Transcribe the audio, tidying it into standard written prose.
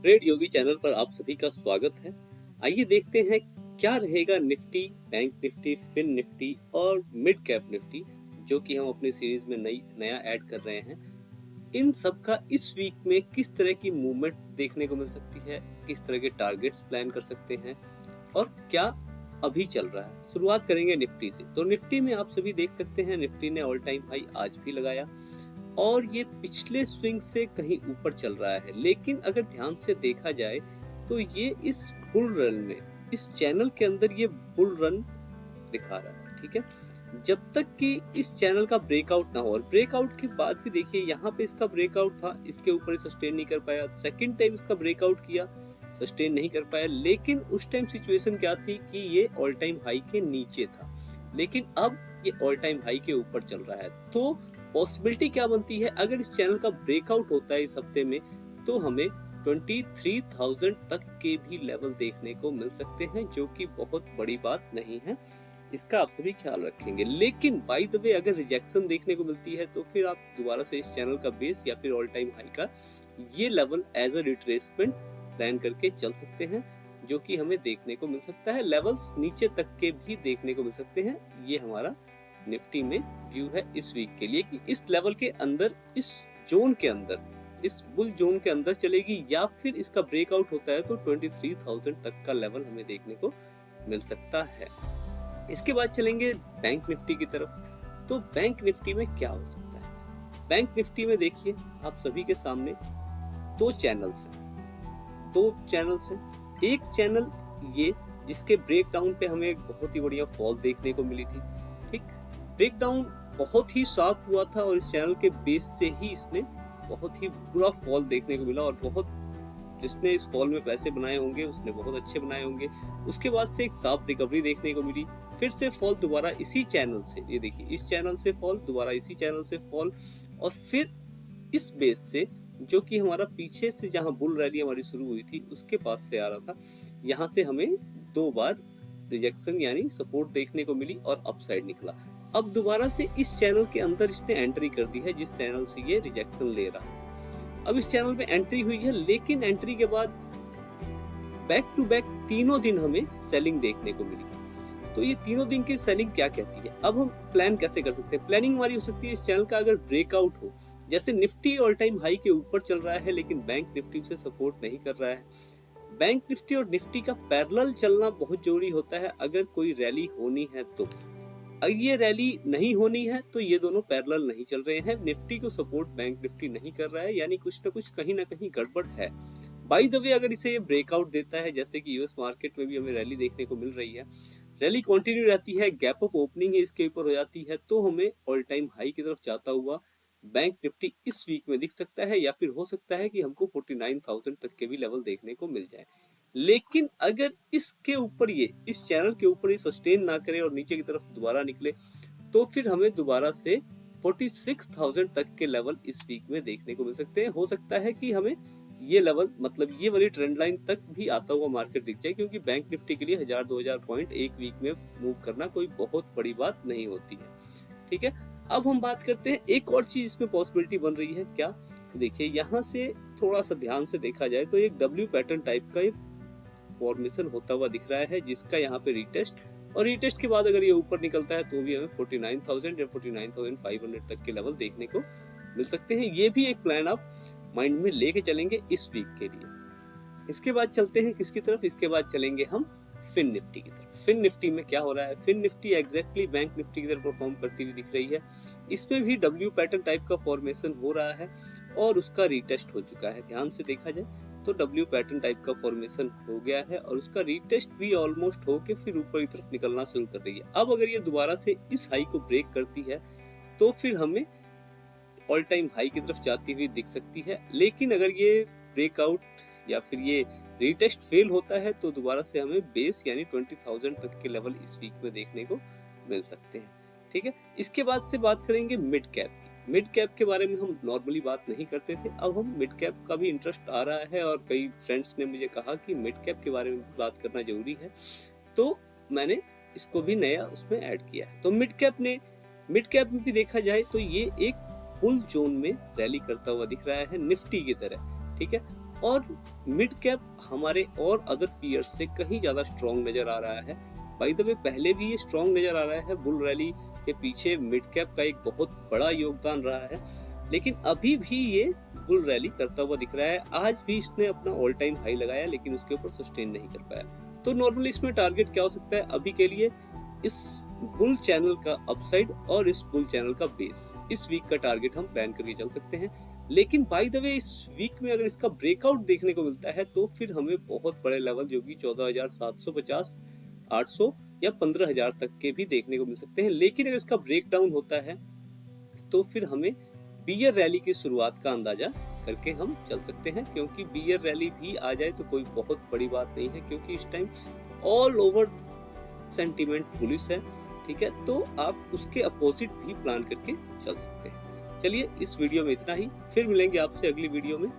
Trade योगी channel पर आप सभी का स्वागत है। आइए देखते हैं क्या रहेगा Nifty, bank Nifty, fin Nifty और मिड कैप निफ्टी, जो कि हम अपनी सीरीज में नया ऐड कर रहे हैं। इन सब का इस वीक में किस तरह की मूवमेंट देखने को मिल सकती है, किस तरह के टारगेट्स प्लान कर सकते हैं और क्या अभी चल रहा है। शुरुआत करेंगे निफ्टी से। तो निफ्टी में आप सभी देख सकते हैं निफ्टी ने ऑल टाइम हाई आज भी लगाया और ये पिछले स्विंग से कहीं ऊपर चल रहा है, लेकिन अगर ध्यान से देखा जाए तो ये इस बुल रन में, इस चैनल के अंदर ये बुल रन दिखा रहा है। ठीक है, जब तक कि इस चैनल का ब्रेकआउट ना हो, और ब्रेकआउट के बाद भी देखिए यहाँ पे इसका ब्रेकआउट था, इसके ऊपर सस्टेन नहीं कर पाया। सेकंड टाइम इसका ब्रेकआउट किया, सस्टेन नहीं कर पाया, लेकिन उस टाइम सिचुएशन क्या थी कि ये ऑल टाइम हाई के नीचे था, लेकिन अब ये ऑल टाइम हाई के ऊपर चल रहा है। तो पॉसिबिलिटी क्या बनती है, अगर इस चैनल का ब्रेकआउट होता है इस हफ्ते में, तो हमें 23,000 तक के भी लेवल देखने को मिल सकते हैं, जो कि बहुत बड़ी बात नहीं है। इसका आप सभी ख्याल रखेंगे। लेकिन बाय द वे, अगर रिजेक्शन देखने को मिलती है तो फिर आप दोबारा से इस चैनल का बेस या फिर ऑल टाइम हाई का ये level as a retracement plan करके चल सकते हैं, जो कि हमें देखने को मिल सकता है। लेवल्स नीचे तक के भी देखने को मिल सकते हैं। ये हमारा निफ्टी में व्यू है इस वीक के लिए कि इस लेवल के अंदर, इस जोन के अंदर, इस बुल जोन के अंदर चलेगी, या फिर इसका ब्रेकआउट होता है तो 23,000 तक का लेवल हमें देखने को मिल सकता है। इसके बाद चलेंगे बैंक निफ्टी की तरफ। तो बैंक निफ्टी में क्या हो सकता है? बैंक निफ्टी में देखिए आप सभी के सामने दो चैनल्स हैं। एक चैनल ये, जिसके ब्रेकडाउन पे हमें एक बहुत ही बढ़िया फॉल देखने को मिली थी। ठीक, ब्रेकडाउन बहुत ही शार्प हुआ था और इस चैनल के बेस से ही इसने बहुत ही बुरा फॉल देखने को मिला, और बहुत, जिसने इस फॉल में पैसे बनाए होंगे उसने बहुत अच्छे बनाए होंगे। उसके बाद से एक शार्प रिकवरी देखने को मिली, फिर से फॉल दोबारा इसी चैनल से, ये देखिए इस चैनल से फॉल, दोबारा इसी चैनल से फॉल, और फिर इस बेस से, जो कि हमारा पीछे से जहां बुल रैली हमारी शुरू हुई थी उसके पास से आ रहा था, यहाँ से हमें दो बार रिजेक्शन यानी सपोर्ट देखने को मिली और अपसाइड निकला। अब दोबारा से इस चैनल के अंदर इसने एंट्री कर दी है, जिस चैनल से ये रिजेक्शन ले रहा था। अब इस चैनल पे एंट्री हुई है, लेकिन एंट्री के बाद बैक टू बैक तीनों दिन हमें सेलिंग देखने को मिली। तो ये तीनों दिन की सेलिंग क्या कहती है? अब हम प्लान कैसे कर सकते हैं? प्लानिंग हमारी हो सकती है, इस चैनल का अगर ब्रेकआउट हो, जैसे निफ्टी ऑल टाइम हाई के ऊपर चल रहा है लेकिन बैंक निफ्टी उसे सपोर्ट नहीं कर रहा है। बैंक निफ्टी और निफ्टी का पैरेलल चलना बहुत जरूरी होता है अगर कोई रैली होनी है तो। अगर ये रैली नहीं होनी है तो ये दोनों पैरेलल नहीं चल रहे हैं, निफ्टी को सपोर्ट बैंक निफ्टी नहीं कर रहा है, यानी कुछ ना कुछ कहीं ना कहीं गड़बड़ है। बाय द वे, अगर इसे ये ब्रेकआउट देता है, जैसे कि यूएस मार्केट में भी हमें रैली देखने को मिल रही है, रैली कंटिन्यू रहती है, गैप अप ओपनिंग है इसके ऊपर हो जाती है, तो हमें ऑल टाइम हाई की तरफ जाता हुआ बैंक निफ्टी इस वीक में दिख सकता है, या फिर हो सकता है कि हमको 49,000 तक के भी लेवल देखने को मिल जाए। लेकिन अगर इसके ऊपर, ये इस चैनल के ऊपर ये सस्टेन ना करे और नीचे की तरफ दोबारा निकले, तो फिर हमें दोबारा से 46,000 तक के लेवल इस वीक में देखने को मिल सकते हैं। हो सकता है कि हमें ये लेवल, मतलब ये वाली ट्रेंड लाइन तक भी आता हुआ मार्केट दिख जाए, क्योंकि बैंक निफ्टी के लिए 1000-2000 पॉइंट एक वीक में मूव करना कोई बहुत बड़ी बात नहीं होती है। ठीक है, अब हम बात करते हैं एक और चीज इसमें पॉसिबिलिटी बन रही है क्या। देखिए यहाँ से थोड़ा सा ध्यान से देखा जाए तो एक डब्ल्यू पैटर्न टाइप का एक फॉर्मेशन होता हुआ दिख रहा है, जिसका यहाँ पे रिटेस्ट, और रिटेस्ट के बाद अगर ये ऊपर निकलता है तो भी हमें 49,000 या 49,500 तक के लेवल देखने को मिल सकते हैं। ये भी एक प्लान आप माइंड में लेके चलेंगे इस वीक के लिए। इसके बाद चलते हैं किसकी तरफ? इसके बाद चलेंगे हम फिन निफ्टी की तरफ। फिन निफ्टी में क्या हो रहा है? Fin Nifty exactly bank Nifty की तरफ परफॉर्म करती हुई दिख रही है। इसमें भी डब्ल्यू पैटर्न टाइप का फॉर्मेशन हो रहा है और उसका रीटेस्ट हो चुका है। ध्यान से देखा जाए तो डब्ल्यू पैटर्न टाइप का फॉर्मेशन हो गया है और उसका रीटेस्ट भी ऑलमोस्ट हो के फिर ऊपर की तरफ निकलना शुरू कर रही है। अब अगर ये दोबारा से इस हाई को ब्रेक करती है तो फिर हमें ऑल टाइम हाई की तरफ जाती हुई दिख सकती है। लेकिन अगर ये ब्रेकआउट या फिर ये रीटेस्ट फेल होता है तो दोबारा से हमें बेस यानी 20,000 तक के लेवल इस वीक में देखने को मिल सकते हैं। ठीक है, इसके बाद से बात करेंगे मिड कैप की। मिड कैप के बारे में हम नॉर्मली बात नहीं करते थे, अब हम मिड कैप का भी इंटरेस्ट आ रहा है और कई फ्रेंड्स ने मुझे कहा कि मिड कैप के बारे में बात करना जरूरी है, तो मैंने इसको भी नया उसमें ऐड किया है। तो मिड कैप में भी देखा जाए तो ये एक बुल जोन में रैली करता हुआ दिख रहा है निफ्टी की तरह। ठीक है, और मिड कैप हमारे और अदर पीयर्स से कहीं ज्यादा स्ट्रॉन्ग नजर आ रहा है। बाय द वे पहले भी ये स्ट्रॉन्ग नजर आ रहा है, बुल रैली के पीछे मिड कैप का एक बहुत बड़ा योगदान रहा है, लेकिन अभी भी ये बुल रैली करता हुआ दिख रहा है। आज भी इसने अपना ऑल टाइम हाई लगाया लेकिन उसके ऊपर सस्टेन नहीं कर पाया। तो नॉर्मली इसमें टारगेट क्या हो सकता है अभी के लिए, इस बुल चैनल का अपसाइड और इस बुल चैनल का बेस, इस वीक का टारगेट हम प्लान करके चल सकते हैं। लेकिन बाय द वे इस वीक में अगर इसका ब्रेकआउट देखने को मिलता है तो फिर हमें बहुत बड़े लेवल जो कि 14,750, 800 या 15,000 तक के भी देखने को मिल सकते हैं। लेकिन अगर इसका ब्रेक डाउन होता है तो फिर हमें बियर रैली की शुरुआत का अंदाजा करके हम चल सकते हैं, क्योंकि बियर रैली भी आ जाए तो कोई बहुत बड़ी बात नहीं है, क्योंकि इस time all over sentiment police है। ठीक है, तो आप उसके अपोजिट भी प्लान करके चल सकते हैं। चलिए इस वीडियो में इतना ही, फिर मिलेंगे आपसे अगली वीडियो में।